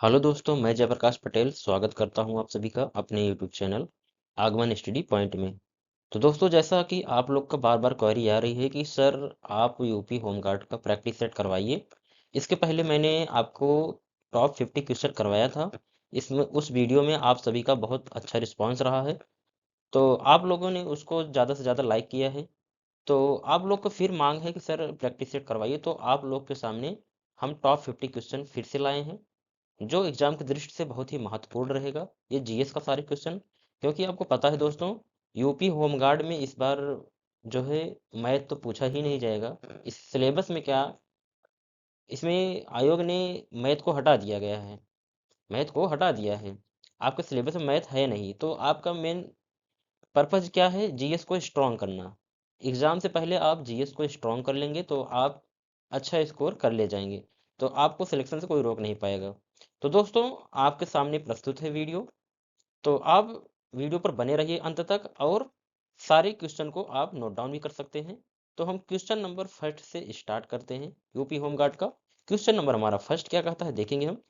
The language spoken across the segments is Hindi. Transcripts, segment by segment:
हेलो दोस्तों, मैं जयप्रकाश पटेल स्वागत करता हूं आप सभी का अपने यूट्यूब चैनल आगमन स्टडी पॉइंट में। तो दोस्तों, जैसा कि आप लोग का बार बार क्वेरी आ रही है कि सर आप यूपी होमगार्ड का प्रैक्टिस सेट करवाइए। इसके पहले मैंने आपको टॉप 50 क्वेश्चन करवाया था। इसमें उस वीडियो में आप सभी का बहुत अच्छा रिस्पांस रहा है। तो आप लोगों ने उसको ज़्यादा से ज़्यादा लाइक किया है। तो आप लोग को फिर मांग है कि सर प्रैक्टिस सेट करवाइए, तो आप लोग के सामने हम टॉप 50 क्वेश्चन फिर से लाए हैं, जो एग्जाम की दृष्टि से बहुत ही महत्वपूर्ण रहेगा। ये जीएस का सारे क्वेश्चन, क्योंकि आपको पता है दोस्तों, यूपी होमगार्ड में इस बार जो है मैथ तो पूछा ही नहीं जाएगा। इस सिलेबस में क्या, इसमें आयोग ने मैथ को हटा दिया गया है। मैथ को हटा दिया है, आपके सिलेबस में मैथ है नहीं। तो आपका मेन पर्पज क्या है? जीएस को स्ट्रॉन्ग करना। एग्जाम से पहले आप जीएस को स्ट्रॉन्ग कर लेंगे तो आप अच्छा स्कोर कर ले जाएंगे, तो आपको सिलेक्शन से कोई रोक नहीं पाएगा। तो दोस्तों, आपके सामने प्रस्तुत है वीडियो। तो आप वीडियो पर बने रहिए अंत तक, और सारे क्वेश्चन को आप नोट डाउन भी कर सकते हैं। तो हम क्वेश्चन नंबर फर्स्ट से स्टार्ट करते हैं यूपी होमगार्ड का। क्वेश्चन नंबर हमारा फर्स्ट क्या कहता है, देखेंगे हम।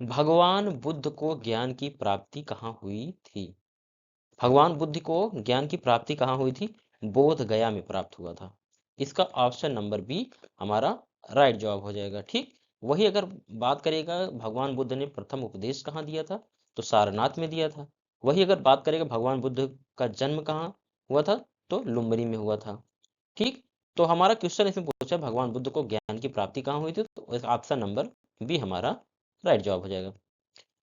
भगवान बुद्ध को ज्ञान की प्राप्ति कहाँ हुई थी? भगवान बुद्ध को ज्ञान की प्राप्ति कहाँ हुई थी? बोध गया में प्राप्त हुआ था। इसका ऑप्शन नंबर बी हमारा राइट जवाब हो जाएगा। ठीक, वही अगर बात करेगा भगवान बुद्ध ने प्रथम उपदेश कहाँ दिया था, तो सारनाथ में दिया था। वही अगर बात करेगा भगवान बुद्ध का जन्म कहाँ हुआ था, तो लुम्बिनी में हुआ था। ठीक, तो हमारा क्वेश्चन इसमें पूछा भगवान बुद्ध को ज्ञान की प्राप्ति कहाँ हुई थी, तो ऑप्शन नंबर बी हमारा राइट जवाब हो जाएगा।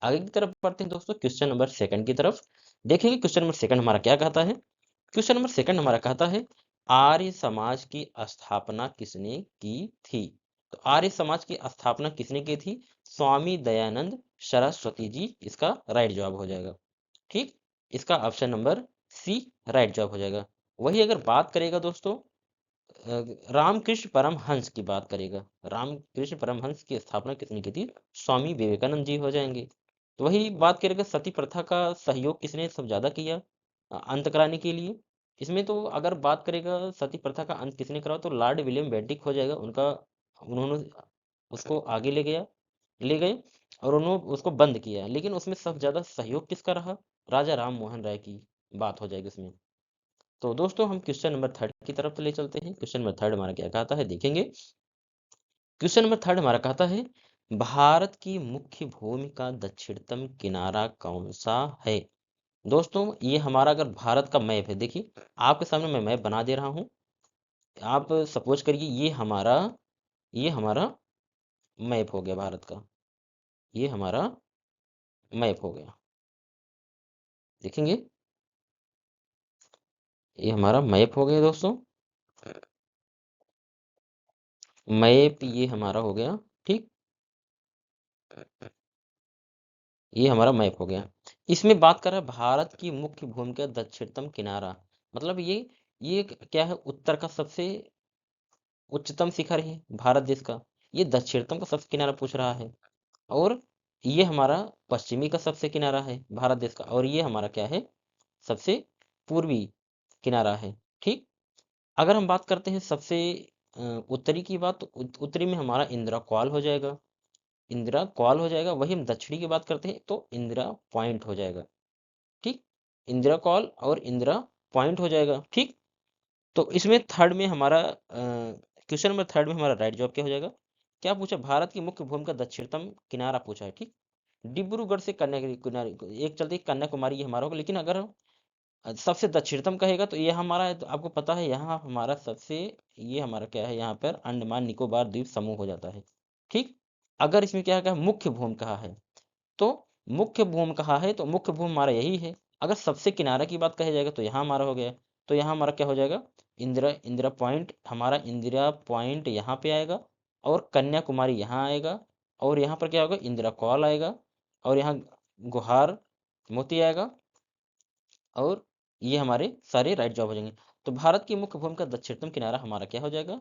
आगे की तरफ बढ़ते हैं दोस्तों, क्वेश्चन नंबर सेकंड की तरफ। देखेंगे क्वेश्चन नंबर सेकंड हमारा क्या कहता है। क्वेश्चन नंबर सेकंड हमारा कहता है, आर्य समाज की स्थापना किसने की थी? तो आर्य समाज की स्थापना किसने की थी? स्वामी दयानंद सरस्वती जी इसका राइट जवाब हो जाएगा। ठीक, इसका ऑप्शन नंबर सी राइट जवाब हो जाएगा। वही अगर बात करेगा दोस्तों, रामकृष्ण परमहंस की बात करेगा, रामकृष्ण परमहंस की स्थापना किसने की थी? स्वामी विवेकानंद जी हो जाएंगे। तो वही बात करेगा, सती प्रथा का सहयोग किसने सब ज्यादा किया अंत कराने के लिए? इसमें तो अगर बात करेगा सती प्रथा का अंत किसने करा, तो लॉर्ड विलियम बेंटिक हो जाएगा। उनका उन्होंने उसको आगे ले गए और उन्होंने उसको बंद किया, लेकिन उसमें सबसे ज्यादा सहयोग किसका रहा? राजा राम मोहन राय की बात हो जाएगी उसमें। तो दोस्तों, हम क्वेश्चन नंबर थर्ड की तरफ ले चलते हैं। क्वेश्चन नंबर थर्ड हमारा क्या कहता है, देखेंगे। क्वेश्चन नंबर थर्ड हमारा कहता है, भारत की मुख्य भूमि का दक्षिणतम किनारा कौन सा है? दोस्तों, ये हमारा अगर भारत का मैप है, देखिए आपके सामने मैं मैप बना दे रहा हूँ। आप सपोज करिए ये हमारा मैप हो गया भारत का। ये हमारा मैप हो गया, देखेंगे। ये हमारा मैप हो गया दोस्तों। मैप ये हमारा हो गया। ठीक, ये हमारा मैप हो गया। इसमें बात कर रहा है भारत की मुख्य भूमि का दक्षिणतम किनारा, मतलब ये क्या है? उत्तर का सबसे उच्चतम शिखर है भारत देश का। ये दक्षिणतम का सबसे किनारा पूछ रहा है। और ये हमारा पश्चिमी का सबसे किनारा है भारत देश का। और ये हमारा क्या है? सबसे पूर्वी किनारा है। ठीक, अगर हम बात करते हैं सबसे उत्तरी की बात, तो उत्तरी में हमारा इंदिरा कॉल हो जाएगा। इंदिरा कॉल हो जाएगा। वही हम दक्षिणी की बात करते हैं तो इंदिरा पॉइंट हो जाएगा। ठीक, इंदिरा कॉल और इंदिरा पॉइंट हो जाएगा। ठीक, तो इसमें थर्ड में हमारा क्वेश्चन नंबर थर्ड में हमारा राइट जवाब क्या हो जाएगा? क्या पूछा? भारत की मुख्य भूमि का दक्षिणतम किनारा पूछा है। ठीक, डिब्रूगढ़ से कन्याकुमारी, एक चलते कन्याकुमारी ये हमारा होगा। लेकिन अगर सबसे दक्षिणतम कहेगा तो ये हमारा है, तो आपको पता है यहाँ हमारा सबसे, ये हमारा क्या है, यहाँ पर अंडमान निकोबार द्वीप समूह हो जाता है। ठीक, अगर इसमें क्या है, मुख्य भूमि कहा है, तो मुख्य भूमि कहा है तो मुख्य भूमि हमारा यही है। अगर सबसे किनारा की बात कही जाएगा तो यहाँ हमारा हो गया। तो यहाँ हमारा क्या हो जाएगा? इंदिरा इंदिरा पॉइंट, हमारा इंदिरा पॉइंट यहाँ पे आएगा, और कन्याकुमारी यहाँ आएगा, और यहाँ पर क्या होगा? इंदिरा कॉल आएगा, और यहाँ गुहार मोती आएगा, और ये हमारे सारे राइट जवाब हो जाएंगे। तो भारत की मुख्य भूमि का दक्षिणतम किनारा हमारा क्या हो जाएगा?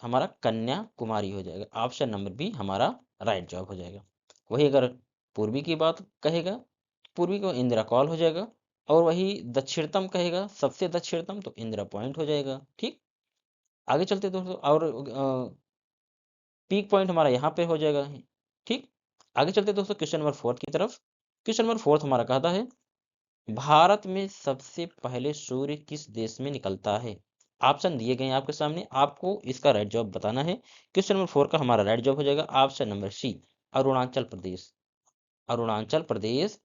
हमारा कन्याकुमारी हो जाएगा। ऑप्शन नंबर बी हमारा राइट जवाब हो जाएगा। वही अगर पूर्वी की बात कहेगा, पूर्वी को इंदिरा कॉल हो जाएगा, और वही दक्षिणतम कहेगा, सबसे दक्षिणतम, तो इंदिरा पॉइंट हो जाएगा। ठीक, आगे चलते दोस्तों, और पीक पॉइंट हमारा यहाँ पे हो जाएगा। ठीक, आगे चलते हैं दोस्तों क्वेश्चन नंबर 4 की तरफ। क्वेश्चन नंबर 4 हमारा कहता है, भारत में सबसे पहले सूर्य किस देश में निकलता है? ऑप्शन दिए गए हैं आपके सामने, आपको इसका राइट जवाब बताना है। क्वेश्चन नंबर 4 का हमारा राइट जवाब हो जाएगा option number C, Arunachal Pradesh. Arunachal Pradesh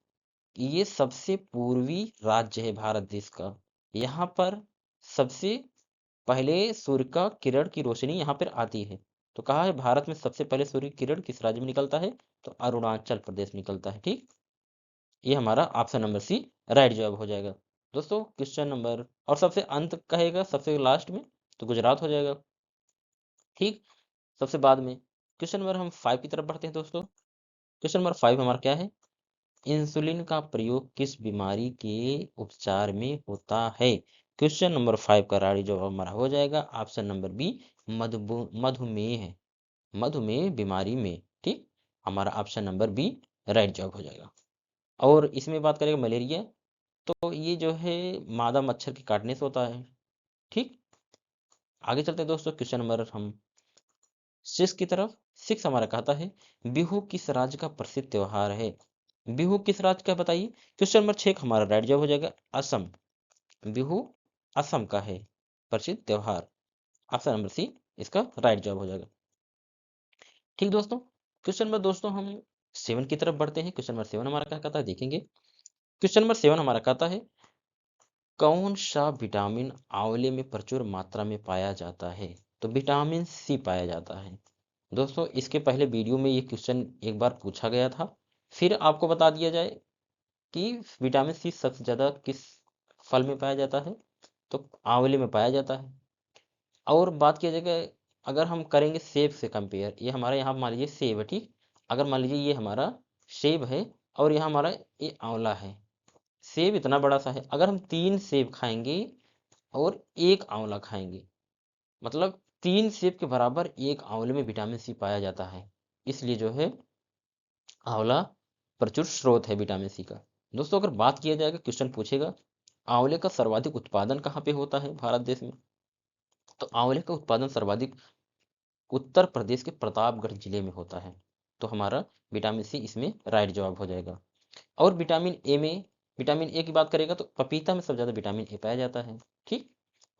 ये सबसे पूर्वी राज्य है भारत देश का। यहाँ पर सबसे पहले सूर्य का किरण की रोशनी यहाँ पर आती है। तो कहा है भारत में सबसे पहले सूर्य की किरण किस राज्य में निकलता है? तो अरुणाचल प्रदेश में निकलता है। ठीक, ये हमारा ऑप्शन नंबर सी राइट जवाब हो जाएगा। दोस्तों क्वेश्चन नंबर और सबसे अंत कहेगा सबसे लास्ट में तो गुजरात हो जाएगा। ठीक, सबसे बाद में क्वेश्चन नंबर हम 5 की तरफ बढ़ते हैं दोस्तों। क्वेश्चन नंबर 5 हमारा क्या है? इंसुलिन का प्रयोग किस बीमारी के उपचार में होता है? क्वेश्चन नंबर 5 का राइट जवाब हमारा हो जाएगा ऑप्शन नंबर बी, मधुमेह। मधुमेह बीमारी में। ठीक, हमारा ऑप्शन नंबर बी राइट जवाब हो जाएगा। और इसमें बात करेंगे मलेरिया, तो ये जो है मादा मच्छर के काटने से होता है। ठीक, आगे चलते हैं दोस्तों क्वेश्चन नंबर हम 6 की तरफ। 6 हमारा कहता है, बिहू किस राज्य का प्रसिद्ध त्योहार है? बिहू किस राज्य का बताइए। क्वेश्चन नंबर 6 हमारा राइट जवाब हो जाएगा असम। बिहू असम का है प्रसिद्ध त्योहार। ऑप्शन नंबर सी इसका राइट जवाब हो जाएगा। ठीक दोस्तों, क्वेश्चन नंबर दोस्तों हम 7 की तरफ बढ़ते हैं। क्वेश्चन नंबर 7 हमारा क्या कहता है देखेंगे। क्वेश्चन नंबर 7 हमारा कहता है, कौन सा विटामिन आंवले में प्रचुर मात्रा में पाया जाता है? तो विटामिन सी पाया जाता है। दोस्तों इसके पहले वीडियो में ये क्वेश्चन एक बार पूछा गया था, फिर आपको बता दिया जाए कि विटामिन सी सबसे ज़्यादा किस फल में पाया जाता है? तो आंवले में पाया जाता है। और बात किया जाएगा, अगर हम करेंगे सेब से कंपेयर, ये हमारे यहाँ मान लीजिए सेब है। ठीक, अगर मान लीजिए ये हमारा सेब है और यहाँ हमारा ये आंवला है। सेब इतना बड़ा सा है, अगर हम 3 सेब खाएंगे और 1 आंवला खाएंगे, मतलब 3 सेब के बराबर 1 आंवले में विटामिन सी पाया जाता है। इसलिए जो है आंवला प्रचुर स्रोत है विटामिन सी का। दोस्तों अगर बात किया जाएगा, क्वेश्चन पूछेगा आंवले का सर्वाधिक उत्पादन कहाँ पे होता है भारत देश में? तो आंवले का उत्पादन सर्वाधिक उत्तर प्रदेश के प्रतापगढ़ जिले में होता है। तो हमारा विटामिन सी इसमें राइट जवाब हो जाएगा। और विटामिन ए में, विटामिन ए की बात करेगा तो पपीता में सबसे ज़्यादा विटामिन ए पाया जाता है। ठीक,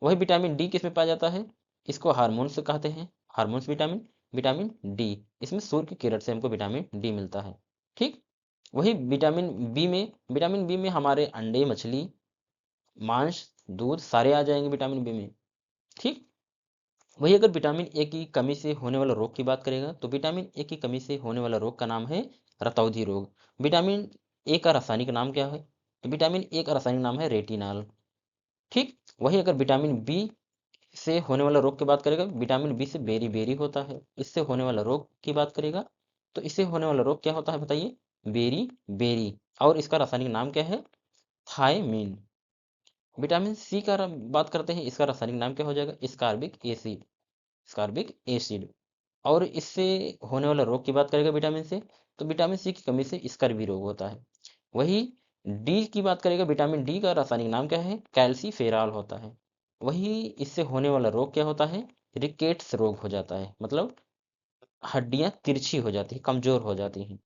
वही विटामिन डी किस में पाया जाता है? इसको हार्मोन्स कहते हैं, हार्मोन्स विटामिन। विटामिन डी इसमें सूर्य की किरण से हमको विटामिन डी मिलता है। ठीक, वही विटामिन बी में, विटामिन बी में हमारे अंडे, मछली, मांस, दूध सारे आ जाएंगे विटामिन बी में। ठीक, वही अगर विटामिन ए की कमी से होने वाला रोग की बात करेगा तो विटामिन ए की कमी से होने वाला रोग का नाम है रतौंधी रोग। विटामिन ए का रासायनिक नाम क्या है? तो विटामिन ए का रासायनिक नाम है रेटिनॉल। ठीक, वही अगर विटामिन बी से होने वाला रोग की बात करेगा, विटामिन बी से बेरी बेरी होता है। इससे होने वाला रोग की बात करेगा तो इससे होने वाला रोग क्या होता है बताइए? Beriberi. और इसका रासायनिक नाम क्या है? थायमीन। विटामिन सी का बात करते हैं, इसका रासायनिक नाम क्या हो जाएगा? स्कारबिक एसिड। स्कारबिक एसिड। और इससे होने वाला रोग की बात करेगा विटामिन से, तो विटामिन सी की कमी से स्कर्वी रोग होता है। वही डी की बात करेगा, विटामिन डी का रासायनिक नाम क्या है? कैल्सीफेरॉल होता है। वही इससे होने वाला रोग क्या होता है? रिकेट्स रोग हो जाता है, मतलब हड्डियां तिरछी हो जाती है, कमजोर हो जाती हैं।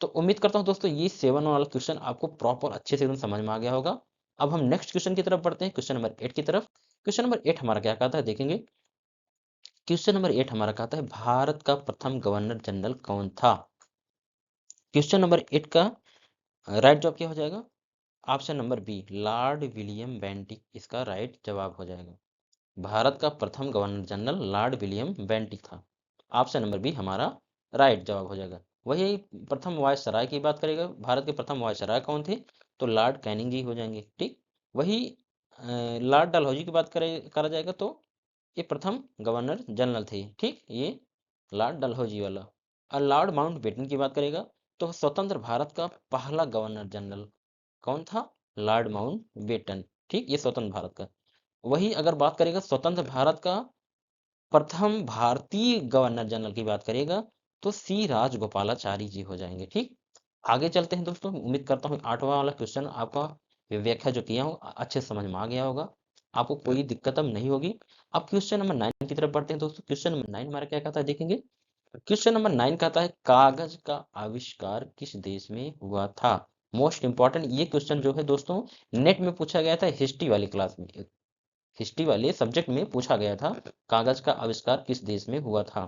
तो उम्मीद करता हूँ दोस्तों ये 7 वाला क्वेश्चन आपको प्रॉपर अच्छे से एकदम समझ में आ गया होगा। अब हम नेक्स्ट क्वेश्चन की तरफ बढ़ते हैं, क्वेश्चन नंबर 8 की तरफ। क्वेश्चन नंबर 8 हमारा क्या कहता है देखेंगे। क्वेश्चन नंबर 8 हमारा कहता है, भारत का प्रथम गवर्नर जनरल कौन था? क्वेश्चन नंबर 8 का राइट जवाब क्या हो जाएगा? Option number B, lord William Bentinck इसका राइट जवाब हो जाएगा। भारत का प्रथम governor general lord William Bentinck था। ऑप्शन नंबर बी हमारा राइट जवाब हो जाएगा। वही प्रथम वायसराय की बात करेगा, भारत के प्रथम वायसराय कौन थे? तो लॉर्ड कैनिंग जी हो जाएंगे। ठीक, वही लॉर्ड डलहौजी की बात करा जाएगा तो ये प्रथम गवर्नर जनरल थे। ठीक, ये लॉर्ड डलहौजी वाला। और लॉर्ड माउंटबेटन की बात करेगा तो स्वतंत्र भारत का पहला गवर्नर जनरल कौन था? Lord Mountbatten. ठीक, ये स्वतंत्र भारत का। वही अगर बात करेगा स्वतंत्र भारत का प्रथम भारतीय गवर्नर जनरल की बात करेगा तो सी राजगोपालाचारी जी हो जाएंगे। ठीक, आगे चलते हैं दोस्तों। उम्मीद करता हूँ 8वां वाला क्वेश्चन आपका व्याख्या जो किया हूँ अच्छे से समझ में आ गया होगा, आपको कोई दिक्कत अब नहीं होगी। अब क्वेश्चन नंबर 9 की तरफ बढ़ते हैं दोस्तों। क्वेश्चन नंबर 9 हमारा क्या कहता है देखेंगे। क्वेश्चन नंबर 9 कहता है कागज का आविष्कार किस देश में हुआ था। मोस्ट इंपॉर्टेंट ये क्वेश्चन जो है दोस्तों नेट में पूछा गया था, हिस्ट्री वाली क्लास में, हिस्ट्री वाले सब्जेक्ट में पूछा गया था, कागज का आविष्कार किस देश में हुआ था।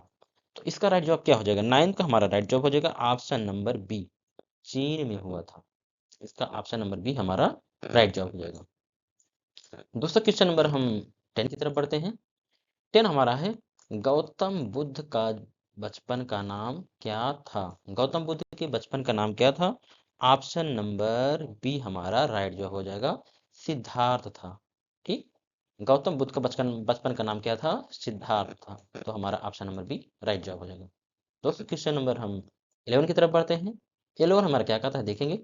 तो इसका राइट जवाब क्या हो जाएगा, 9 का हमारा राइट जवाब हो जाएगा ऑप्शन नंबर बी, चीन में हुआ था। इसका ऑप्शन नंबर बी हमारा राइट जवाब हो जाएगा। दोस्तों क्वेश्चन नंबर हम 10 की तरफ बढ़ते हैं। 10 हमारा है गौतम बुद्ध का बचपन का नाम क्या था। गौतम बुद्ध के बचपन का नाम क्या था। ऑप्शन नंबर बी हमारा राइट जवाब हो जाएगा, सिद्धार्थ था। ठीक, गौतम बुद्ध का बचपन बचपन का नाम क्या था, सिद्धार्थ था। तो हमारा ऑप्शन नंबर बी राइट जवाब हो जाएगा। दोस्तों क्वेश्चन नंबर हम 11 की तरफ बढ़ते हैं। 11 हमारा क्या कहता है देखेंगे,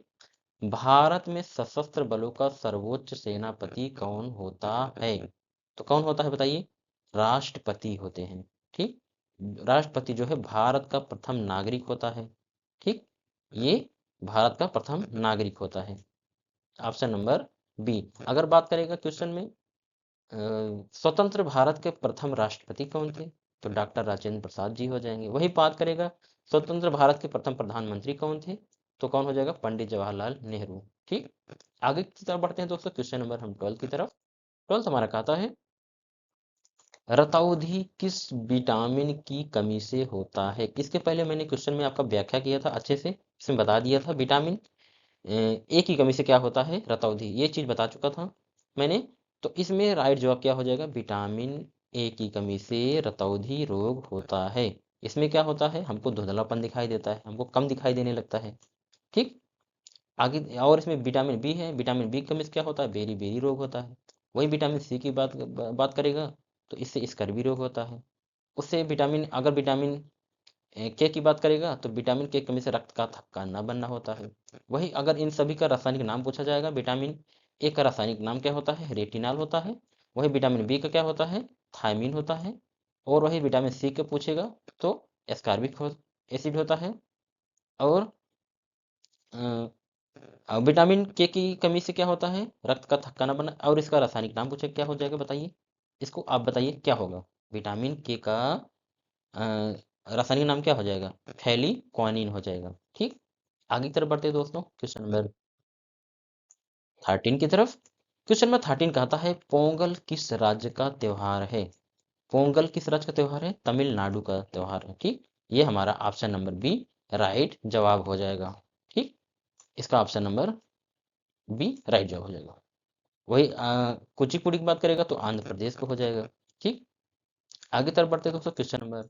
भारत में सशस्त्र बलों का सर्वोच्च सेनापति कौन होता है। तो कौन होता है बताइए, राष्ट्रपति होते हैं। ठीक, राष्ट्रपति जो है भारत का प्रथम नागरिक होता है। ठीक, ये भारत का प्रथम नागरिक होता है। Option number B. अगर बात करेगा क्वेश्चन में स्वतंत्र भारत के प्रथम राष्ट्रपति कौन थे, तो डॉक्टर राजेंद्र प्रसाद जी हो जाएंगे। वही बात करेगा स्वतंत्र भारत के प्रथम प्रधानमंत्री कौन थे, तो कौन हो जाएगा, पंडित जवाहरलाल नेहरू। ठीक, आगे की तरफ बढ़ते हैं दोस्तों। क्वेश्चन नंबर हम 12 की तरफ। 12 हमारा कहता है रतौंधी किस विटामिन की कमी से होता है। इसके पहले मैंने क्वेश्चन में आपका व्याख्या किया था अच्छे से, इसमें बता दिया था विटामिन ए की कमी से क्या होता है, रतौंधी, ये चीज बता चुका था मैंने। तो इसमें राइट जवाब क्या हो जाएगा, विटामिन ए की कमी से रतौंधी रोग होता है। इसमें क्या होता है, हमको धुंधलापन दिखाई देता है, हमको कम दिखाई देने लगता है। ठीक, आगे और इसमें विटामिन बी है, विटामिन बी की कमी से क्या होता है, बेरी बेरी रोग होता है। वही विटामिन सी की बात करेगा तो इससे स्कर्वी रोग होता है। उससे विटामिन, अगर विटामिन के की बात करेगा तो विटामिन के की कमी से रक्त का थक्का न बनना होता है। वही अगर इन सभी का रासायनिक नाम पूछा जाएगा, विटामिन ए का रासायनिक नाम क्या होता है, रेटिनॉल होता है। वही विटामिन बी का क्या होता है, थायमीन होता है। और वही विटामिन सी का पूछेगा तो एस्कॉर्बिक एसिड होता है। और विटामिन के की कमी से क्या होता है, रक्त का थक्का न बनना। और इसका रासायनिक नाम पूछे क्या हो जाएगा बताइए, इसको आप बताइए क्या होगा। विटामिन के का अ, रासायनिक नाम क्या हो जाएगा, फेलिक्वानिन हो जाएगा। ठीक, आगे की तरफ बढ़ते हैं दोस्तों। क्वेश्चन नंबर 13 की तरफ। क्वेश्चन नंबर 13 कहता है पोंगल किस राज्य का त्योहार है। पोंगल किस राज्य का त्योहार है, तमिलनाडु का त्योहार है। ठीक, ये हमारा ऑप्शन नंबर बी राइट जवाब हो जाएगा। ठीक, इसका ऑप्शन नंबर बी राइट जवाब हो जाएगा। वही कुचिपुड़ी की बात करेगा तो आंध्र प्रदेश को हो जाएगा। ठीक, आगे तरफ बढ़ते हैं दोस्तों। क्वेश्चन नंबर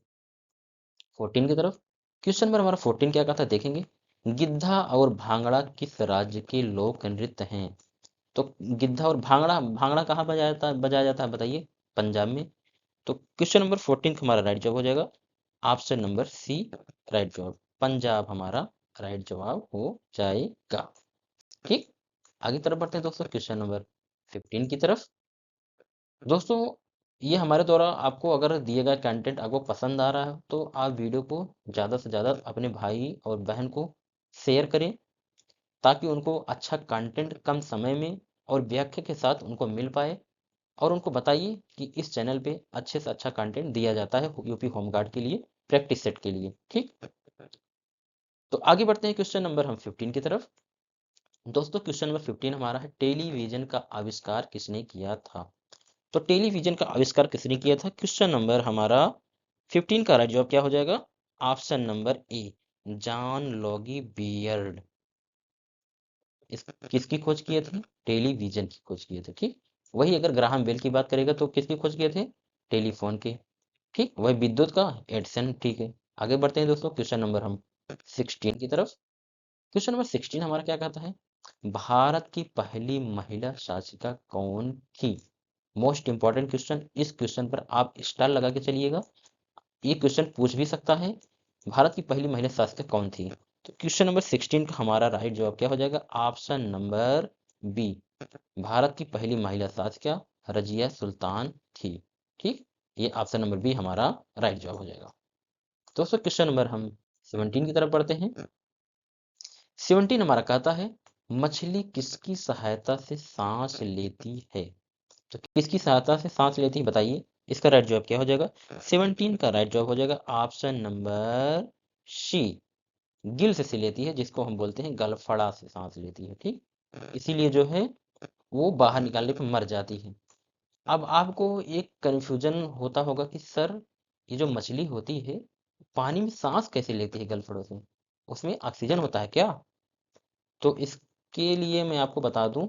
14 की तरफ। क्वेश्चन नंबर हमारा 14 क्या कहता है देखेंगे, गिद्धा और भांगड़ा किस राज्य के लोक नृत्य हैं। तो गिद्धा और भांगड़ा, भांगड़ा कहाँ बजाया जाता है बताइए, पंजाब में। तो क्वेश्चन नंबर 14 का हमारा राइट जवाब हो जाएगा ऑप्शन नंबर सी राइट जवाब, पंजाब हमारा राइट जवाब हो जाएगा। ठीक, आगे तरफ बढ़ते हैं दोस्तों। क्वेश्चन नंबर 15 की तरफ। दोस्तों ये हमारे द्वारा आपको अगर दिए गए कंटेंट आपको पसंद आ रहा है तो आप वीडियो को ज़्यादा से ज़्यादा अपने भाई और बहन को शेयर करें, ताकि उनको अच्छा कंटेंट कम समय में और व्याख्या के साथ उनको मिल पाए। और उनको बताइए कि इस चैनल पे अच्छे से अच्छा कंटेंट दिया जाता है यूपी होमगार्ड के लिए, प्रैक्टिस सेट के लिए। ठीक, तो आगे बढ़ते हैं क्वेश्चन नंबर हम 15 की तरफ। दोस्तों क्वेश्चन नंबर 15 हमारा है टेलीविजन का आविष्कार किसने किया था। तो टेलीविजन का आविष्कार किसने किया था, क्वेश्चन नंबर हमारा 15 का राइट जवाब क्या हो जाएगा, ऑप्शन नंबर ए, जॉन लॉगी बियर्ड। इस किसकी खोज किए थे, टेलीविजन की खोज किए थे। ठीक, वही अगर ग्राहम बेल की बात करेगा तो किसकी खोज किए थे, टेलीफोन की। ठीक, वही विद्युत का एडिसन। ठीक है, आगे बढ़ते हैं दोस्तों। क्वेश्चन नंबर हम 16 की तरफ। क्वेश्चन नंबर 16 हमारा क्या कहता है, भारत की पहली महिला शासिका कौन थी। मोस्ट इंपॉर्टेंट क्वेश्चन, इस क्वेश्चन पर आप स्टार लगा के चलिएगा। ये क्वेश्चन पूछ भी सकता है, भारत की पहली महिला शासिका कौन थी। तो क्वेश्चन नंबर 16 का हमारा राइट जवाब क्या हो जाएगा, ऑप्शन नंबर बी, भारत की पहली महिला शासिका रजिया सुल्तान थी। ठीक, ये ऑप्शन नंबर बी हमारा राइट जवाब हो जाएगा। दोस्तों क्वेश्चन नंबर हम 17 की तरफ बढ़ते हैं। 17 हमारा कहता है मछली किसकी सहायता से सांस लेती है। तो किसकी सहायता से सांस लेती है बताइए, इसका राइट जवाब क्या हो जाएगा? 17 का राइट जवाब हो जाएगा ऑप्शन नंबर सी। गिल से लेती है, जिसको हम बोलते हैं गलफड़ा से सांस लेती है, ठीक। इसीलिए जो है वो बाहर निकालने पर मर जाती है। अब आपको एक कंफ्यूजन होता होगा कि सर ये जो मछली होती है पानी में सांस कैसे लेती है गलफड़ों से, उसमें ऑक्सीजन होता है क्या? तो इसके लिए मैं आपको बता दूं,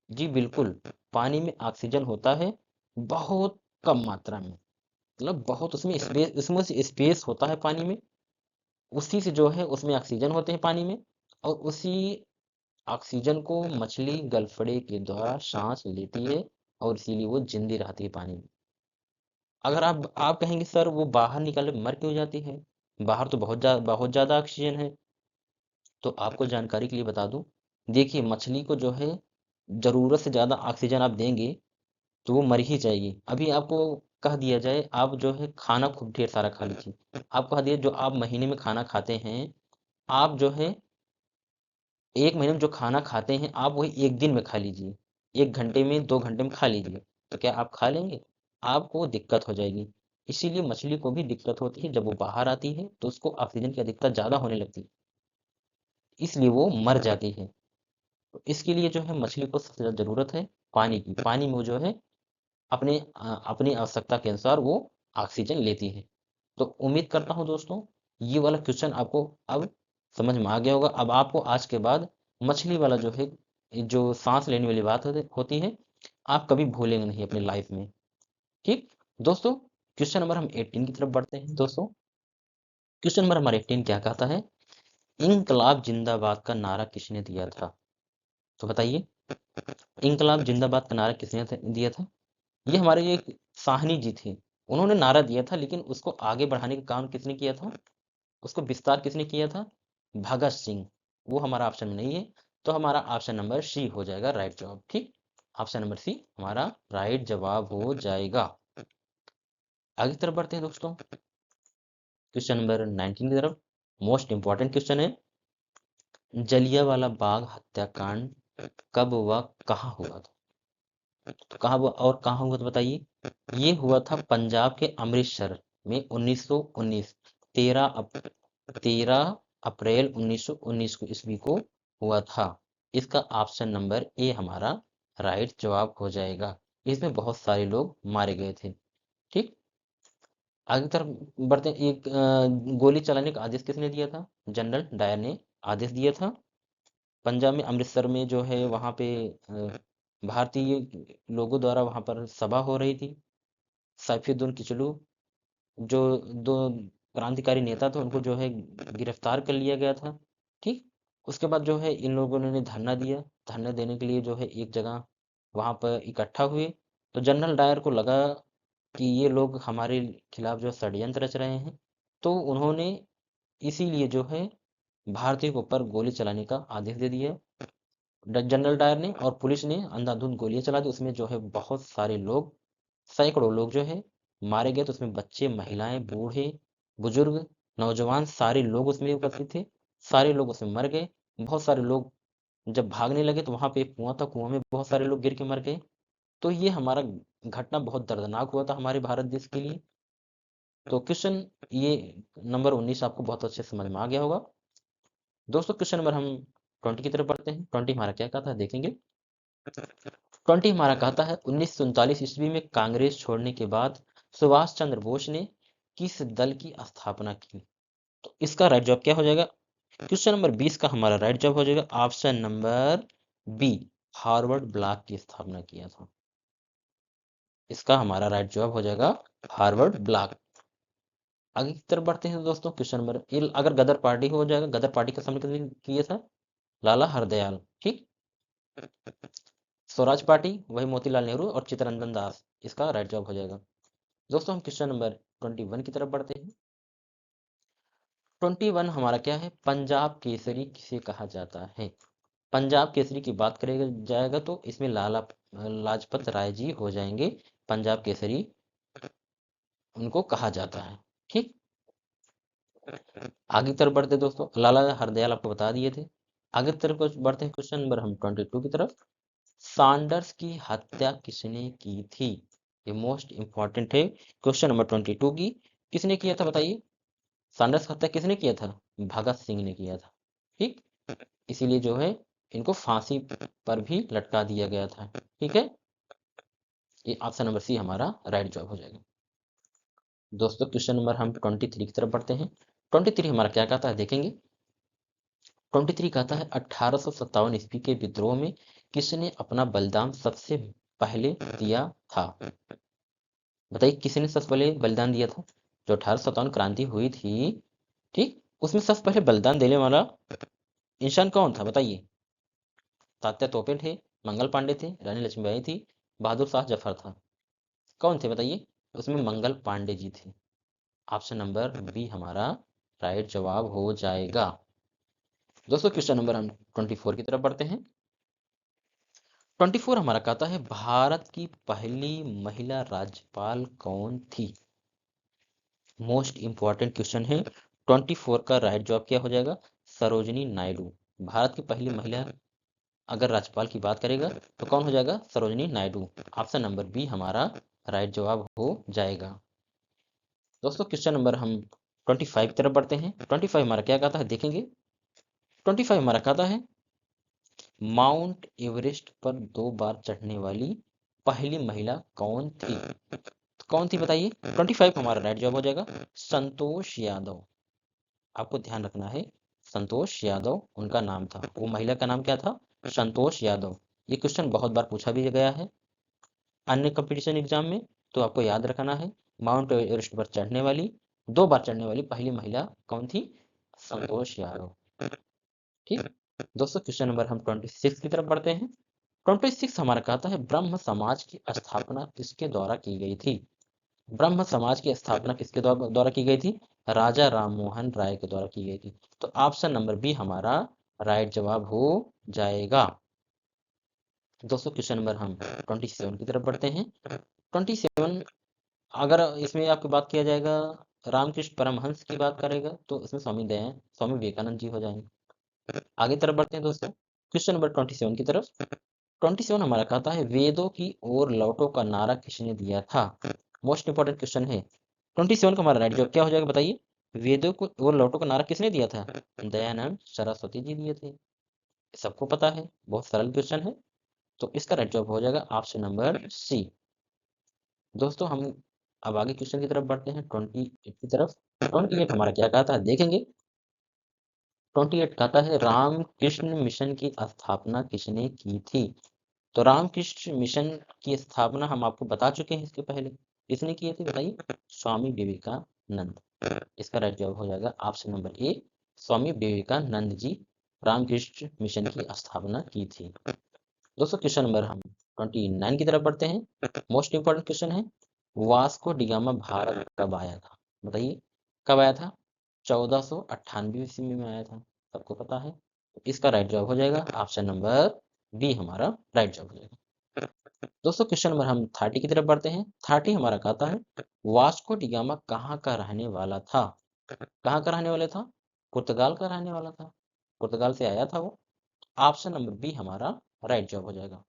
जी बिल्कुल, पानी में ऑक्सीजन होता है, बहुत कम मात्रा में, मतलब बहुत उसमें से स्पेस होता है पानी में, उसी से जो है उसमें ऑक्सीजन होते हैं पानी में, और उसी ऑक्सीजन को मछली गलफड़े के द्वारा सांस लेती है, और इसीलिए वो जिंदी रहती है पानी में। अगर आप कहेंगे सर वो बाहर निकाले मर क्यों जाती है, बाहर तो बहुत ज़्यादा ऑक्सीजन है, तो आपको जानकारी के लिए बता दूं, देखिए मछली को जो है ज़रूरत से ज़्यादा ऑक्सीजन आप देंगे तो वो मर ही जाएगी। अभी आपको कह दिया जाए आप जो है खाना खूब ढेर सारा खा लीजिए, आप कह दिए जो आप महीने में खाना खाते हैं, आप जो है एक महीने में जो खाना खाते हैं आप वही एक दिन में खा लीजिए, एक घंटे में 2 घंटे में खा लीजिए, तो क्या आप खा लेंगे? आपको दिक्कत हो जाएगी। इसीलिए मछली को भी दिक्कत होती है, जब वो बाहर आती है तो उसको ऑक्सीजन की अधिकता ज़्यादा होने लगती है, इसलिए वो मर जाती है। तो इसके लिए जो है मछली को सबसे ज़्यादा ज़रूरत है पानी की, पानी में वो जो है अपनी आवश्यकता के अनुसार वो ऑक्सीजन लेती है। तो उम्मीद करता हूँ दोस्तों ये वाला क्वेश्चन आपको अब समझ में आ गया होगा। अब आपको आज के बाद मछली वाला जो है, जो सांस लेने वाली बात होती है, आप कभी भूलेंगे नहीं अपनी लाइफ में, ठीक। दोस्तों क्वेश्चन नंबर हम 18 की तरफ बढ़ते हैं। दोस्तों क्वेश्चन नंबर हमारा 18 क्या कहता है? इंकलाब जिंदाबाद का नारा किसने दिया था? तो बताइए, इंकलाब जिंदाबाद का नारा किसने दिया था? ये हमारे एक साहनी जी थे, उन्होंने नारा दिया था, लेकिन उसको आगे बढ़ाने का काम किसने किया था, उसको विस्तार किसने किया था? भगत सिंह। वो हमारा ऑप्शन में नहीं है, तो हमारा ऑप्शन नंबर सी हो जाएगा राइट जवाब, ठीक। ऑप्शन नंबर सी हमारा राइट जवाब हो जाएगा। आगे की तरफ बढ़ते हैं दोस्तों, क्वेश्चन नंबर 19 की तरफ। मोस्ट इंपॉर्टेंट क्वेश्चन है, जलियांवाला बाग हत्याकांड कब व कहाँ हुआ था? तो कहाँ हुआ और कहाँ हुआ तो बताइए। ये हुआ था पंजाब के अमृतसर में 1919, 13 अप्रैल 1919 को ईस्वी को हुआ था। इसका ऑप्शन नंबर ए हमारा राइट जवाब हो जाएगा। इसमें बहुत सारे लोग मारे गए थे, ठीक। आगे की तरफ बढ़ते हैं, एक गोली चलाने का आदेश किसने दिया था? जनरल डायर ने आदेश दिया था। पंजाब में अमृतसर में जो है वहाँ पे भारतीय लोगों द्वारा वहाँ पर सभा हो रही थी। सैफुद्दीन किचलू जो दो क्रांतिकारी नेता थे उनको जो है गिरफ्तार कर लिया गया था, ठीक। उसके बाद जो है इन लोगों ने धरना दिया, धरना देने के लिए जो है एक जगह वहाँ पर इकट्ठा हुए। तो जनरल डायर को लगा कि ये लोग हमारे खिलाफ जो षड्यंत्र रच रहे हैं, तो उन्होंने इसीलिए जो है भारतीयों के ऊपर गोली चलाने का आदेश दे दिया। जनरल डायर ने और पुलिस ने अंधाधुंध गोलियां चला दी, उसमें जो है बहुत सारे लोग, सैकड़ों लोग जो है मारे गए। तो उसमें बच्चे, महिलाएं, बूढ़े, बुजुर्ग, नौजवान सारे लोग उसमें उपस्थित थे, सारे लोग उसमें मर गए। बहुत सारे लोग जब भागने लगे तो वहां पे एक कुआं था, कुआं में बहुत सारे लोग गिर के मर गए। तो ये हमारा घटना बहुत दर्दनाक हुआ था हमारे भारत देश के लिए। तो क्वेश्चन ये नंबर 19 आपको बहुत अच्छे से समझ में आ गया होगा। दोस्तों क्वेश्चन नंबर हम 20 की तरफ बढ़ते हैं। 20 हमारा क्या कहता है देखेंगे। 20 हमारा कहता है 1939 ईस्वी में कांग्रेस छोड़ने के बाद सुभाष चंद्र बोस ने किस दल की स्थापना की? तो इसका राइट जवाब क्या हो जाएगा? क्वेश्चन नंबर 20 का हमारा राइट जवाब हो जाएगा option number B, Harvard block की स्थापना किया था। इसका हमारा राइट जवाब हो जाएगा हार्वर्ड ब्लॉक। आगे की तरफ बढ़ते हैं दोस्तों, क्वेश्चन नंबर अगर गदर पार्टी हो जाएगा, गदर पार्टी का सामना किसने किया था? लाला हरदयाल, ठीक। स्वराज पार्टी वही मोतीलाल नेहरू और चित्तरंजन दास, इसका राइट जवाब हो जाएगा। दोस्तों हम क्वेश्चन नंबर 21 की तरफ बढ़ते हैं। 21 हमारा क्या है? पंजाब केसरी किसे कहा जाता है? पंजाब केसरी की बात करेगा जाएगा तो इसमें लाला लाजपत राय जी हो जाएंगे, पंजाब केसरी उनको कहा जाता है, ठीक। आगे की तरफ बढ़ते हैं दोस्तों, लाला हरदयाल आपको बता दिए थे। आगे की तरफ बढ़ते हैं, क्वेश्चन नंबर हम 22 की तरफ। सैंडर्स की हत्या किसने की थी? ये मोस्ट इंपॉर्टेंट है। क्वेश्चन नंबर 22 की किसने किया था बताइए? सांडर्स हत्या किसने किया था? भगत सिंह ने किया था। ठीक, इसीलिए जो है इनको फांसी पर भी लटका दिया गया था। ठीक है, ये ऑप्शन नंबर सी हमारा राइट जवाब हो जाएगा। दोस्तों क्वेश्चन नंबर हम 23 की तरफ बढ़ते हैं। 23 हमारा क्या कहता है देखेंगे। 23 कहता है 1857 ईस्वी के विद्रोह में किसने अपना बलिदान सबसे पहले दिया था? बताइए किसने सबसे पहले बलिदान दिया था? जो 1857 क्रांति हुई थी, ठीक, उसमें सबसे पहले बलिदान देने वाला इंसान कौन था बताइए? तात्या तोपे थे, मंगल पांडे थे, रानी लक्ष्मीबाई थी, बहादुर शाह जफर था। कौन थे बताइए? उसमें मंगल पांडे जी थे। ऑप्शन नंबर बी हमारा राइट जवाब हो जाएगा। दोस्तों क्वेश्चन नंबर हम 24 की तरफ बढ़ते हैं। 24 हमारा कहता है भारत की पहली महिला राज्यपाल कौन थी? मोस्ट इंपॉर्टेंट क्वेश्चन है। 24 का राइट जवाब क्या हो जाएगा? सरोजिनी नायडू। भारत की पहली महिला अगर राज्यपाल की बात करेगा तो कौन हो जाएगा? Sarojini Naidu. Option number B हमारा राइट जवाब हो जाएगा। दोस्तों क्वेश्चन नंबर हम 25 की तरफ बढ़ते हैं। 25 हमारा क्या कहता है देखेंगे। 25 हमारा कहता है माउंट एवरेस्ट पर 2 बार चढ़ने वाली पहली महिला कौन थी? तो कौन थी बताइए? 25 हमारा राइट जवाब हो जाएगा संतोष यादव। आपको ध्यान रखना है, संतोष यादव उनका नाम था। वो महिला का नाम क्या था? संतोष यादव। ये क्वेश्चन बहुत बार पूछा भी गया है अन्य कंपटीशन एग्जाम में, तो आपको याद रखना है। माउंट एवरेस्ट पर चढ़ने वाली 2 बार चढ़ने वाली पहली महिला कौन थी? संतोष यादव। ठीक, दोस्तों क्वेश्चन नंबर हम 26 की तरफ बढ़ते हैं। 26 हमारा कहता है ब्रह्म समाज की स्थापना किसके द्वारा की गई थी? ब्रह्म समाज की स्थापना किसके द्वारा की गई थी? राजा राममोहन राय के द्वारा की गई थी। तो ऑप्शन नंबर बी हमारा राइट जवाब हो जाएगा। दोस्तों क्वेश्चन नंबर हम 27 की तरफ बढ़ते हैं। 27 अगर इसमें आपकी बात किया जाएगा रामकृष्ण परमहंस की बात करेगा तो इसमें स्वामी विवेकानंद जी हो जाएंगे। आगे तरफ बढ़ते हैं दोस्तों क्वेश्चन नंबर 27 की तरफ। 27 हमारा कहता है वेदों की ओर लौटो का नारा किसने दिया था? मोस्ट इंपॉर्टेंट क्वेश्चन है। 27 का हमारा राइट जवाब क्या हो जाएगा बताइए? वेदों को ओर लौटो का नारा किसने दिया था? दयानंद सरस्वती जी दिए थे। सबको पता है, बहुत सरल क्वेश्चन है। तो इसका राइट जवाब हो जाएगा ऑप्शन नंबर सी। दोस्तों हम अब आगे क्वेश्चन की तरफ बढ़ते हैं 28 की तरफ। 28 हमारा क्या कहता है देखेंगे। 28 कहता है रामकृष्ण मिशन की स्थापना किसने की थी? तो रामकृष्ण मिशन की स्थापना हम आपको बता चुके हैं इसके पहले। किसने की थी बताइए? स्वामी विवेकानंद। इसका राइट जवाब हो जाएगा option number A, Swami Vivekananda ji Ramakrishna Mission की स्थापना की थी। दोस्तों क्वेश्चन नंबर हम 29 की तरफ बढ़ते हैं। मोस्ट इंपॉर्टेंट क्वेश्चन है वास्को डिगामा भारत कब आया था? बताइए कब आया था? 1498 ईस्वी में आया था, सबको पता है। तो इसका राइट जवाब हो जाएगा ऑप्शन नंबर बी हमारा राइट जवाब हो जाएगा। दोस्तों क्वेश्चन नंबर हम 30 की तरफ बढ़ते हैं। 30 हमारा कहता है वास्को डिगामा कहाँ का रहने वाला था? कहाँ का रहने वाला था? पुर्तगाल का रहने वाला था। पुर्तगाल से आया था वो। ऑप्शन नंबर बी हमारा राइट जवाब हो जाएगा।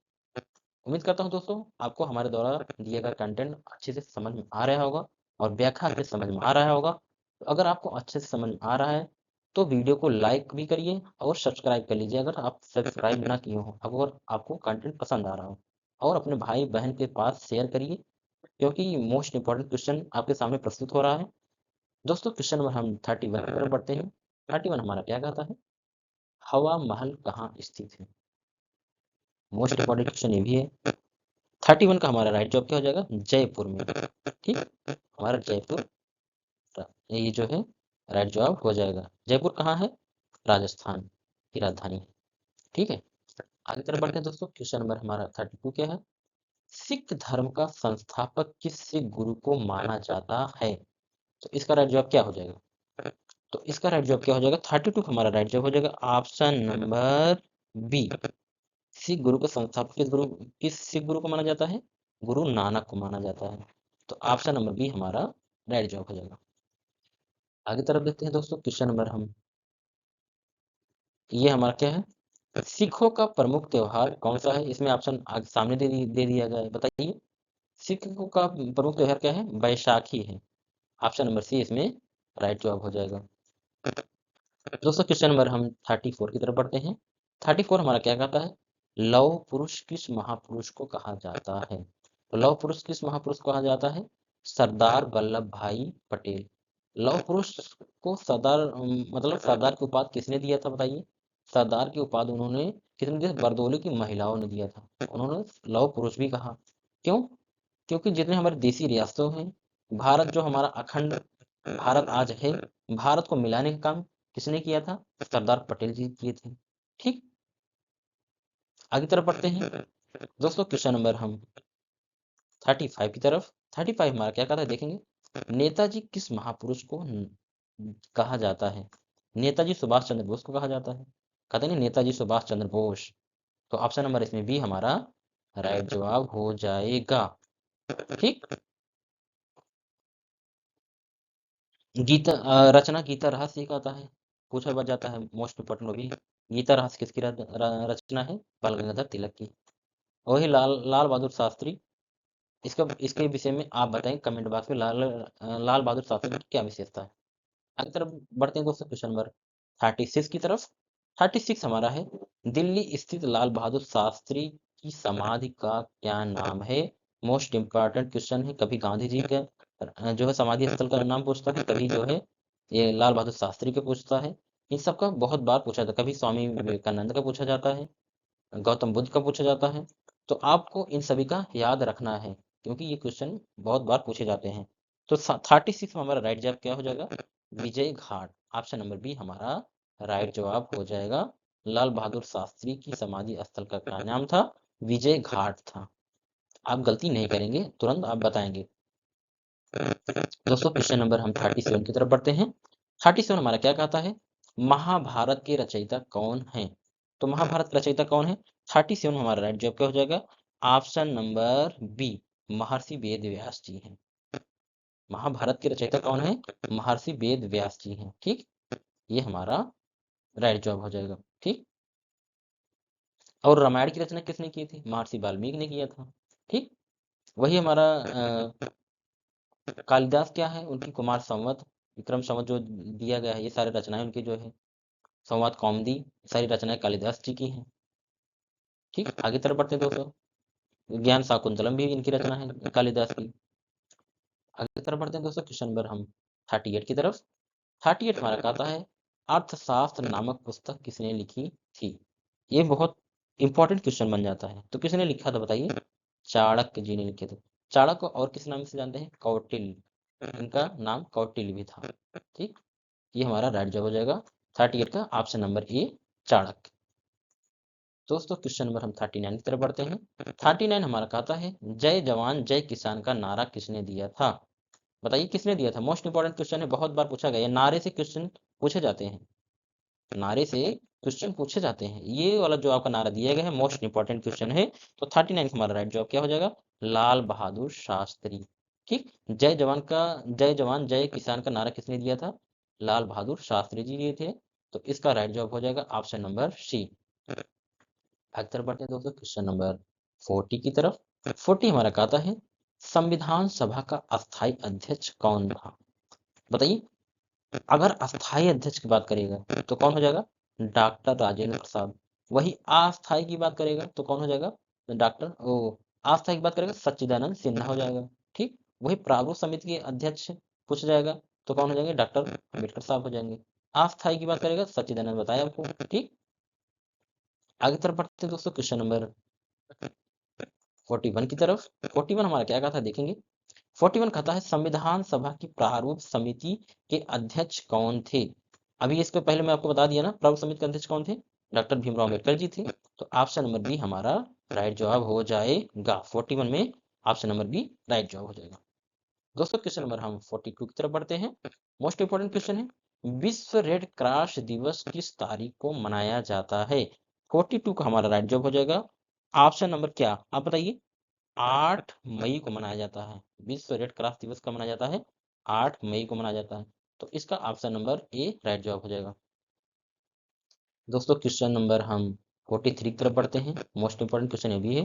उम्मीद करता हूँ दोस्तों आपको हमारे द्वारा दिया गया कंटेंट अच्छे से समझ में आ रहा होगा और व्याख्या अच्छे से समझ में आ रहा होगा। तो अगर आपको अच्छे से समझ में आ रहा है तो वीडियो को लाइक भी करिए और सब्सक्राइब कर लीजिए अगर आप सब्सक्राइब ना किए हो, अगर आपको कंटेंट पसंद आ रहा हो। और अपने भाई बहन के पास शेयर करिए क्योंकि मोस्ट इंपॉर्टेंट क्वेश्चन आपके सामने प्रस्तुत हो रहा है। दोस्तों क्वेश्चन नंबर हम 31 की तरफ बढ़ते हैं। 31 हमारा क्या कहता है हवा महल कहाँ स्थित है? मोस्ट इंपॉर्टेंट क्वेश्चन ये भी है। 31 का हमारा राइट जवाब क्या हो जाएगा? जयपुर में। ठीक, हमारा जयपुर ये जो है राइट जवाब हो जाएगा। जयपुर कहाँ है? राजस्थान की राजधानी है। ठीक है, आगे तरफ बढ़ते हैं दोस्तों। क्वेश्चन नंबर हमारा 32 क्या है? सिख धर्म का संस्थापक किस सिख गुरु को माना जाता है? तो इसका राइट जवाब क्या हो जाएगा? तो इसका राइट जवाब क्या हो जाएगा? 32 का हमारा राइट जवाब हो जाएगा ऑप्शन नंबर बी। सिख गुरु का संस्थापक किस सिख गुरु को माना जाता है? गुरु नानक को माना जाता है। तो ऑप्शन नंबर बी हमारा राइट जवाब हो जाएगा। आगे तरफ देखते हैं दोस्तों क्वेश्चन नंबर हम ये हमारा क्या है सिखों का प्रमुख त्योहार कौन सा है? इसमें ऑप्शन आगे सामने दे दिया गया है, बताइए। सिखों का प्रमुख त्योहार क्या है? बैसाखी है। ऑप्शन नंबर सी इसमें राइट जवाब हो जाएगा। दोस्तों क्वेश्चन नंबर हम 34 की तरफ बढ़ते हैं। 34 हमारा क्या कहता है? लौह पुरुष किस महापुरुष को कहा जाता है? तो लौह पुरुष किस महापुरुष को कहा जाता है? सरदार वल्लभ भाई पटेल। लौह पुरुष को सरदार मतलब सरदार की उपाधि किसने दिया था बताइए? सरदार की उपाधि उन्होंने किसने दिया? बरदोली की महिलाओं ने दिया था। उन्होंने लौह पुरुष भी कहा। क्यों? क्योंकि जितने हमारे देसी रियासतों हैं, भारत जो हमारा अखंड भारत आज है, भारत को मिलाने का काम किसने किया था? सरदार पटेल जी किए थे। ठीक, आगे तरफ बढ़ते हैं। दोस्तों क्वेश्चन नंबर हम 35 की तरफ। 35 हमारा क्या कहता है देखेंगे। नेताजी किस महापुरुष को कहा जाता है? नेताजी सुभाष चंद्र बोस को कहा जाता है। कहते नहीं नेताजी सुभाष चंद्र बोस। तो ऑप्शन नंबर इसमें भी हमारा राइट जवाब हो जाएगा। ठीक, गीता रचना गीता रहस्य एक आता है, पूछा बच जाता है, मोस्ट इम्पोर्टेंट वो भी। गीता रहस्य किसकी रचना है? बाल गंगाधर तिलक की। वही लाल बहादुर शास्त्री। इसका इसके विषय में आप बताएं कमेंट बॉक्स में, लाल बहादुर शास्त्री की क्या विशेषता है। आगे तरफ बढ़ते हैं दोस्तों क्वेश्चन नंबर 36 की तरफ। 36 हमारा है, दिल्ली स्थित लाल बहादुर शास्त्री की समाधि का क्या नाम है? मोस्ट इम्पोर्टेंट क्वेश्चन है। कभी गांधी जी का जो है समाधि स्थल का नाम पूछता है, कभी जो है ये लाल बहादुर शास्त्री का पूछता है। इन सब का बहुत बार पूछा जाता है, कभी स्वामी विवेकानंद का पूछा जाता है, गौतम बुद्ध का पूछा जाता है। तो आपको इन सभी का याद रखना है, क्योंकि ये क्वेश्चन बहुत बार पूछे जाते हैं। तो 36 में हमारा राइट जवाब क्या हो जाएगा? Vijay Ghat. Option number B हमारा राइट जवाब हो जाएगा। लाल बहादुर शास्त्री की समाधि स्थल का क्या नाम था? विजय घाट था। आप गलती नहीं करेंगे, तुरंत आप बताएंगे। दोस्तों क्वेश्चन नंबर हम 37 की तरफ बढ़ते हैं। 37 हमारा क्या कहता है? महाभारत के रचयिता कौन है? तो महाभारत के रचयिता कौन है? 37 हमारा राइट जवाब क्या हो जाएगा? ऑप्शन नंबर बी महर्षि वेद व्यास जी हैं। महाभारत के रचयिता कौन है? महर्षि वेद व्यास जी हैं। ठीक, ये हमारा राइट जवाब हो जाएगा। ठीक, और रामायण की रचना किसने की थी? महर्षि वाल्मीकि ने किया था। ठीक, वही हमारा कालिदास क्या है? उनकी कुमार संवत, विक्रम संवत जो दिया गया है, ये सारे रचनाएं उनकी जो है, संवाद कौमुदी, सारी रचनाएं कालिदास जी की हैं। ठीक, आगे तरफ बढ़ते हैं दोस्तों। ज्ञान शाकुंतलम भी इनकी रचना है कालिदास की। आगे तरफ बढ़ते हैं दोस्तों क्वेश्चन नंबर हम 38 की तरफ। 38 हमारा कहता है अर्थशास्त्र नामक पुस्तक किसने लिखी थी? ये बहुत इंपॉर्टेंट क्वेश्चन बन जाता है। तो किसने लिखा था बताइए? चाणक्य जी ने लिखे थे। चाणक्य को और किस नाम से जानते हैं? कौटिल्य। इनका नाम कौटिल्य भी था। ठीक, ये हमारा राइट जवाब हो जाएगा 38 का ऑप्शन नंबर ए चाणक्य। दोस्तों क्वेश्चन नंबर हम 39 की तरफ बढ़ते हैं। 39 हमारा कहता है जय जवान जय किसान का नारा किसने दिया था? बताइए किसने दिया था? मोस्ट इंपॉर्टेंट क्वेश्चन है, बहुत बार पूछा गया है। नारे से क्वेश्चन पूछे जाते हैं, नारे से क्वेश्चन पूछे जाते हैं। ये वाला जो आपका नारा दिया गया है मोस्ट इंपॉर्टेंट क्वेश्चन है। तो 39 हमारा राइट जवाब क्या हो जाएगा? लाल बहादुर शास्त्री। ठीक, जय जवान जय किसान का नारा किसने दिया था? लाल बहादुर शास्त्री जी दिए थे। तो इसका राइट जवाब हो जाएगा ऑप्शन नंबर सी। आगे तरफ बढ़ते हैं दोस्तों क्वेश्चन नंबर 40 की तरफ। 40 हमारा कहता है संविधान सभा का अस्थायी अध्यक्ष कौन था? बताइए, अगर अस्थायी अध्यक्ष की बात करेगा तो कौन हो जाएगा? डॉक्टर राजेंद्र प्रसाद। वही अस्थायी की बात करेगा तो कौन हो जाएगा? डॉक्टर ओ अस्थायी की बात करेगा सच्चिदानंद सिन्हा हो जाएगा। ठीक, वही प्रारूप समिति के अध्यक्ष पूछा जाएगा तो कौन हो जाएंगे? डॉक्टर अम्बेडकर साहब हो जाएंगे। अस्थायी की बात करेगा सच्चिदानंद, बताया आपको। ठीक, आगे तरफ बढ़ते हैं दोस्तों क्वेश्चन नंबर 41 की तरफ। 41 हमारा क्या कहता है देखेंगे। 41 कहता है संविधान सभा की प्रारूप समिति के अध्यक्ष कौन थे? अभी इसके पहले मैं आपको बता दिया ना, प्रारूप समिति के अध्यक्ष कौन थे? डॉक्टर भीमराव अम्बेडकर जी थे। तो ऑप्शन नंबर बी हमारा राइट जवाब हो जाएगा। 41 में ऑप्शन नंबर बी राइट जवाब हो जाएगा। दोस्तों क्वेश्चन नंबर हम 42 की तरफ बढ़ते हैं। मोस्ट इंपोर्टेंट क्वेश्चन है, विश्व रेड क्रॉस दिवस किस तारीख को मनाया जाता है? 42 का हमारा राइट जवाब हो जाएगा ऑप्शन नंबर क्या, आप बताइए? 8 मई को मनाया जाता है। विश्व रेड क्रॉस दिवस कब मनाया जाता है? 8 मई को मनाया जाता है। तो इसका ऑप्शन नंबर ए राइट जवाब हो जाएगा। दोस्तों क्वेश्चन नंबर हम 43 की तरफ बढ़ते हैं। मोस्ट इंपोर्टेंट क्वेश्चन ये भी है,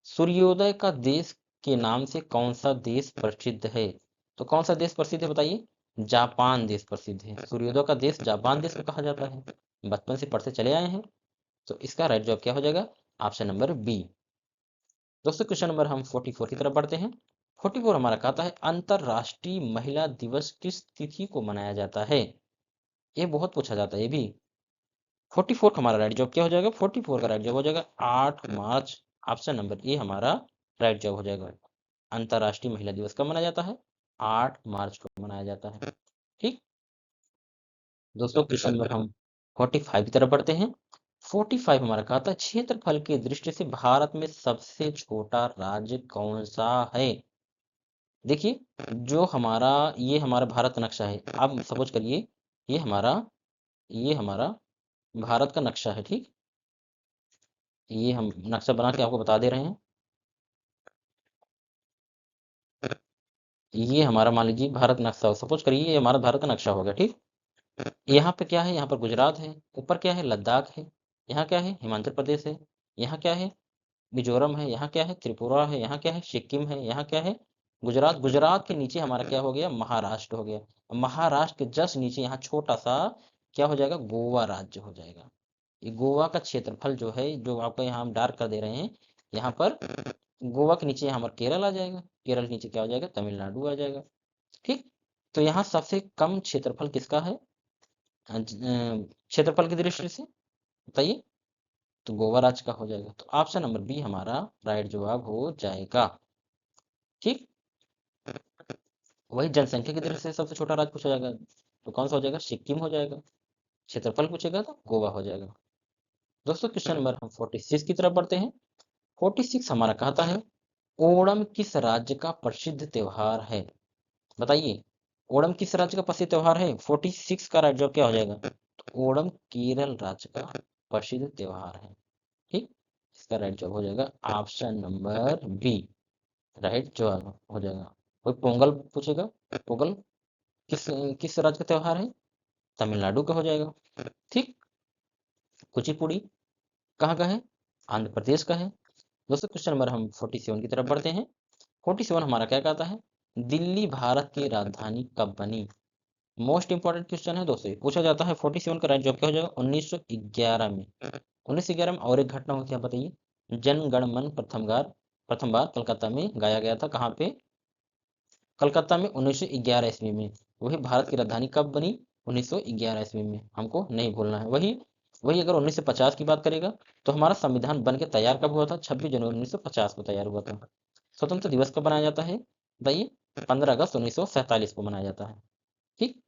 सूर्योदय का देश के नाम से कौन सा देश प्रसिद्ध है? तो कौन सा देश प्रसिद्ध है बताइए? जापान देश प्रसिद्ध है। सूर्योदय का देश जापान देश को कहा जाता है। बचपन से पढ़ते चले आए हैं। तो इसका राइट जवाब क्या हो जाएगा? Option number B. दोस्तों क्वेश्चन नंबर हम 44 की तरफ बढ़ते हैं। 44 हमारा कहता है अंतरराष्ट्रीय महिला दिवस किस तिथि को मनाया जाता है? ये बहुत पूछा जाता है ये भी। 44 का हमारा राइट जवाब क्या हो जाएगा? 44 का राइट जवाब हो जाएगा 8 मार्च। ऑप्शन नंबर ए हमारा राइट जवाब हो जाएगा। अंतरराष्ट्रीय महिला दिवस कब मनाया जाता है? 8 मार्च को मनाया जाता है। ठीक दोस्तों क्वेश्चन नंबर हम 45 की तरफ बढ़ते हैं। 45 हमारा कहता है क्षेत्रफल की दृष्टि से भारत में सबसे छोटा राज्य कौन सा है? देखिए जो हमारा ये हमारा भारत का नक्शा है। आप सपोज करिए ये हमारा भारत का नक्शा है। ठीक ये हम नक्शा बना के आपको बता दे रहे हैं। ये हमारा मान लीजिए भारत नक्शा, सपोज करिए ये हमारा भारत का नक्शा हो गया। ठीक यहाँ पे क्या है? यहाँ पर गुजरात है। ऊपर क्या है? लद्दाख है। यहाँ क्या है? हिमाचल प्रदेश है। यहाँ क्या है? मिजोरम है। यहाँ क्या है? त्रिपुरा है। यहाँ क्या है? सिक्किम है। यहाँ क्या है? गुजरात। गुजरात के नीचे हमारा क्या हो गया? महाराष्ट्र हो गया। महाराष्ट्र के जस्ट नीचे यहाँ छोटा सा क्या हो जाएगा? गोवा राज्य हो जाएगा। ये गोवा का क्षेत्रफल जो है, जो आपको यहाँ हम डार्क कर दे रहे हैं, यहाँ पर गोवा के नीचे यहाँ पर केरल आ जाएगा। केरल के नीचे क्या हो जाएगा? तमिलनाडु आ जाएगा। ठीक तो यहाँ सबसे कम क्षेत्रफल किसका है क्षेत्रफल की दृष्टि से? बताइए। तो गोवा राज्य का हो जाएगा। तो ऑप्शन नंबर बी हमारा राइट जवाब हो जाएगा। ठीक वही जनसंख्या की दृष्टि से सबसे छोटा राज्य पूछा जाएगा तो कौन सा हो जाएगा? सिक्किम हो जाएगा। क्षेत्रफल पूछेगा तो गोवा हो जाएगा। दोस्तों क्वेश्चन नंबर हम 46 की तरफ बढ़ते हैं। 46 हमारा कहता है ओणम किस राज्य का प्रसिद्ध त्योहार है? बताइए ओणम किस राज्य का प्रसिद्ध त्योहार है? 46 का राइट जवाब क्या हो जाएगा? तो ओणम केरल राज्य का प्रसिद्ध त्योहार है। ठीक इसका राइट जवाब हो जाएगा ऑप्शन नंबर बी। राइट जवाब हो जाएगा। कोई पोंगल पूछेगा। पोंगल किस किस राज्य का त्योहार है? तमिलनाडु का हो जाएगा। ठीक कुचिपुड़ी कहाँ का है? आंध्र प्रदेश का है। दोस्तों क्वेश्चन नंबर हम 47 की तरफ बढ़ते हैं। 47 हमारा क्या कहता है दिल्ली भारत की राजधानी कब बनी? मोस्ट इंपॉर्टेंट क्वेश्चन है दोस्तों। पूछा जाता है 47 का राइट जवाब क्या हो जाएगा? 1911 में। 1911 में और एक घटना हुई थी, आप बताइए। जन गण मन प्रथम बार कलकत्ता में गाया गया था। कहाँ पे? कलकत्ता में 1911 ईस्वी में। वही भारत की राजधानी कब बनी? 1911 ईस्वी में। हमको नहीं भूलना है। वही वही अगर 1950 की बात करेगा तो हमारा संविधान बन के तैयार कब हुआ था? 26 जनवरी 1950 को तैयार हुआ था। स्वतंत्र दिवस कब मनाया जाता है बताइए? 15 अगस्त 1947 को मनाया जाता है। ठीक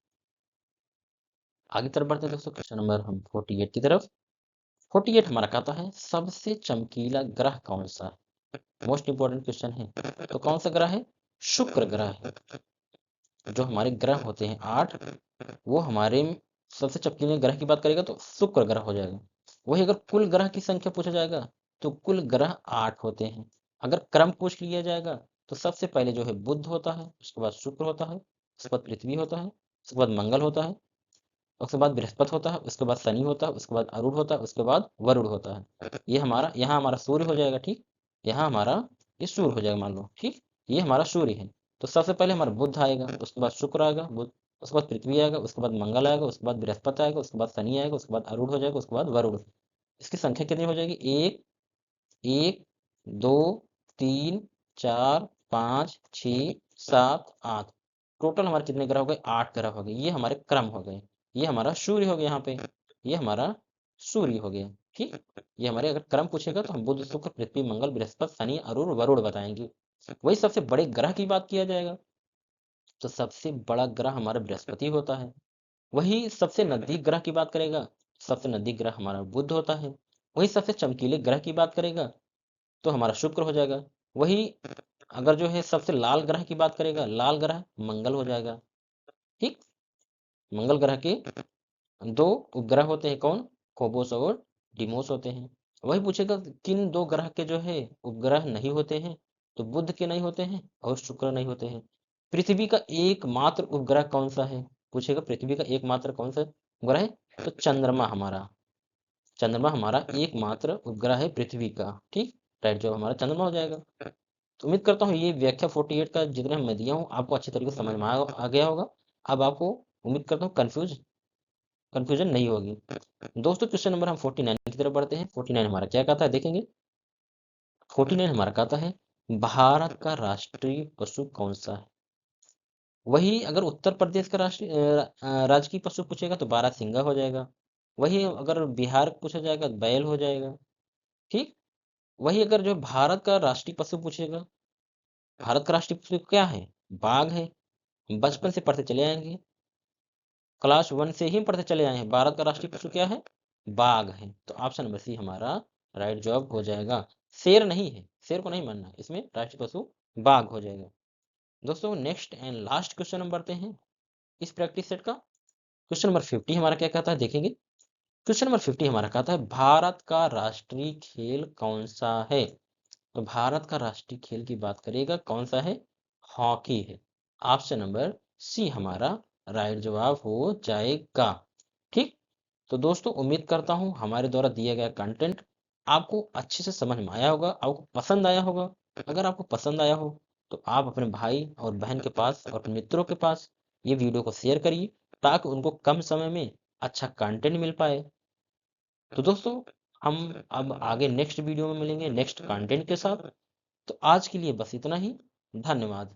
आगे तरफ बढ़ते हैं दोस्तों। क्वेश्चन नंबर हम 48 की तरफ। 48 हमारा कहता है सबसे चमकीला ग्रह कौन सा है? मोस्ट इंपॉर्टेंट क्वेश्चन है। तो कौन सा ग्रह है? शुक्र ग्रह है। जो हमारे ग्रह होते हैं 8, वो हमारे सबसे चमकीले ग्रह की बात करेगा तो शुक्र ग्रह हो जाएगा। वही अगर कुल ग्रह की संख्या पूछा जाएगा तो कुल ग्रह 8 होते हैं। अगर क्रम पूछ लिया जाएगा तो सबसे पहले जो है बुध होता है, उसके बाद शुक्र होता है, उसके बाद पृथ्वी होता है, उसके बाद मंगल होता है, उसके बाद बृहस्पति होता है, उसके बाद शनि होता है, उसके बाद अरुण होता है, उसके बाद वरुण होता है। ये हमारा यहाँ हमारा सूर्य हो जाएगा। ठीक यहाँ हमारा ये सूर्य हो जाएगा मान लो। ठीक ये हमारा सूर्य है। तो सबसे पहले हमारा बुध आएगा, उसके बाद शुक्र आएगा, बुध उसके बाद पृथ्वी आएगा, उसके बाद मंगल आएगा, उसके बाद बृहस्पति आएगा, उसके बाद शनि आएगा, उसके बाद अरुण हो जाएगा, उसके बाद वरुण। इसकी संख्या कितनी हो जाएगी? एक, एक, दो, तीन, चार, पाँच, छ, सात, आठ। टोटल हमारे कितने ग्रह हो गए? 8 ग्रह हो गए। ये हमारे क्रम हो गए। ये हमारा सूर्य हो गया यहाँ पे। ये हमारा सूर्य हो गया। ठीक ये हमारे अगर क्रम पूछेगा तो हम बुध शुक्र पृथ्वी मंगल बृहस्पति शनि अरुण वरुण बताएंगे। वही सबसे बड़े ग्रह की बात किया जाएगा तो सबसे बड़ा ग्रह हमारा बृहस्पति होता है। वही सबसे नजदीक ग्रह की बात करेगा, सबसे नजदीक ग्रह हमारा बुध होता है। वही सबसे चमकीले ग्रह की बात करेगा तो हमारा शुक्र हो जाएगा। वही अगर जो है सबसे लाल ग्रह की बात करेगा, लाल ग्रह मंगल हो जाएगा। ठीक मंगल ग्रह के 2 उपग्रह होते हैं। कौन? फोबोस और डिमोस होते हैं। वही पूछेगा किन 2 ग्रह के जो है उपग्रह नहीं होते हैं? तो बुध के नहीं होते हैं और शुक्र नहीं होते हैं। पृथ्वी का एकमात्र उपग्रह कौन सा है? पूछेगा पृथ्वी का एकमात्र कौन सा उपग्रह है? तो चंद्रमा हमारा एकमात्र उपग्रह है पृथ्वी का। ठीक राइट जवाब हमारा चंद्रमा हो जाएगा। तो उम्मीद करता हूँ ये व्याख्या 48 का जितने मैं दिया हूँ आपको अच्छे तरीके से समझ में आ गया होगा। अब आपको उम्मीद करता हूँ कन्फ्यूजन नहीं होगी। दोस्तों क्वेश्चन नंबर हम 49 की तरफ बढ़ते हैं। 49 हमारा क्या कहता है देखेंगे। 49 हमारा कहता है भारत का राष्ट्रीय पशु कौन सा है। वही अगर उत्तर प्रदेश का राजकीय पशु पूछेगा तो बारहसिंगा हो जाएगा। वही अगर बिहार पूछा जाएगा तो बैल हो जाएगा। ठीक। वही अगर जो भारत का राष्ट्रीय पशु पूछेगा, भारत का राष्ट्रीय पशु क्या है, बाघ है। बचपन से पढ़ते चले आएंगे, क्लास 1 से ही पढ़ते चले आए हैं, भारत का राष्ट्रीय पशु क्या है, बाघ है। तो ऑप्शन नंबर सी हमारा राइट जवाब हो जाएगा। शेर नहीं है, शेर को नहीं मानना, इसमें राष्ट्रीय पशु बाघ हो जाएगा। दोस्तों नेक्स्ट एंड लास्ट क्वेश्चन हम बढ़ते हैं इस प्रैक्टिस सेट का। क्वेश्चन नंबर 50 हमारा क्या कहता है देखेंगे। क्वेश्चन नंबर 50 हमारा कहता है भारत का राष्ट्रीय खेल कौन सा है। तो भारत का राष्ट्रीय खेल की बात करिएगा कौन सा है, हॉकी है। ऑप्शन नंबर सी हमारा राइट जवाब हो जाएगा। ठीक। तो दोस्तों उम्मीद करता हूं हमारे द्वारा दिया गया कंटेंट आपको अच्छे से समझ में आया होगा, आपको पसंद आया होगा। अगर आपको पसंद आया हो तो आप अपने भाई और बहन के पास और अपने मित्रों के पास ये वीडियो को शेयर करिए ताकि उनको कम समय में अच्छा कंटेंट मिल पाए। तो दोस्तों हम अब आगे नेक्स्ट वीडियो में मिलेंगे नेक्स्ट कंटेंट के साथ। तो आज के लिए बस इतना ही। धन्यवाद।